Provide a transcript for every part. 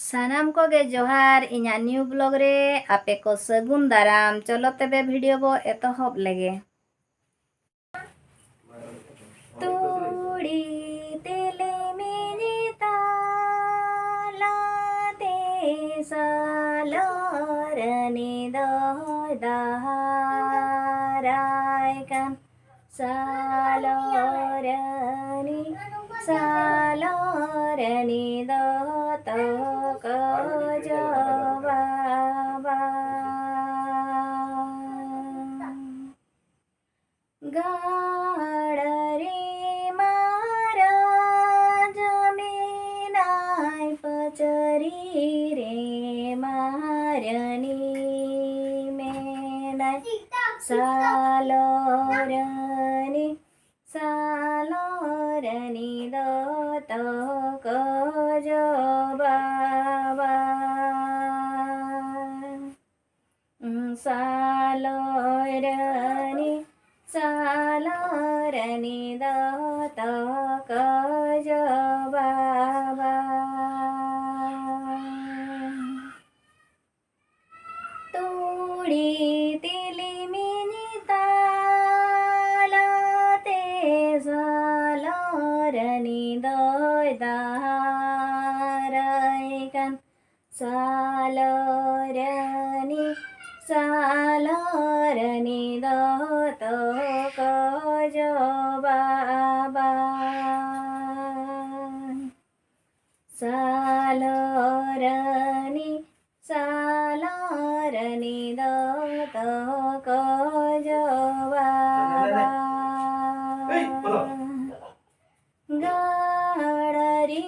सानाम को गे जोहार इन्या न्यू ब्लॉग रे आपे को सगुन दाराम। चलो तबे वीडियो बो एतहब लेगे। तोड़ी तेले मेने ताला ते सालरनी दाराय कान सालरनी दत गाड़ रे मारा जमीनाय पचरी रे मारनी मेनाय सालरनी दत कजबाबा सालरनी दत कजबाबा तोड़ी तिली मिनी ताला ते सालरनी दाराय कान सालरनी दत कजबाबा सालरनी दत कजबाबा गाड़री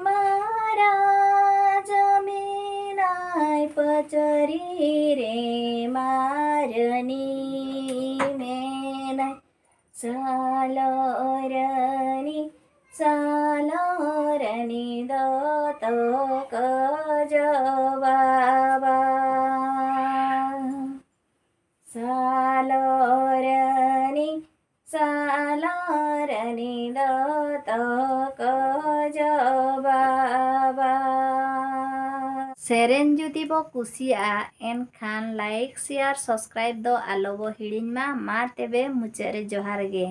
मारा जमीनाय पचरी रे मारनी मेनाय सालरनी दत कजबाबा सालरनी दत कजबाबा। सेरेन जुदी बो कुसिया एनखान लाइक शेयर सब्सक्राइब दो आलो बो हिड़िन मा तेबे मुचारे जोहार गे।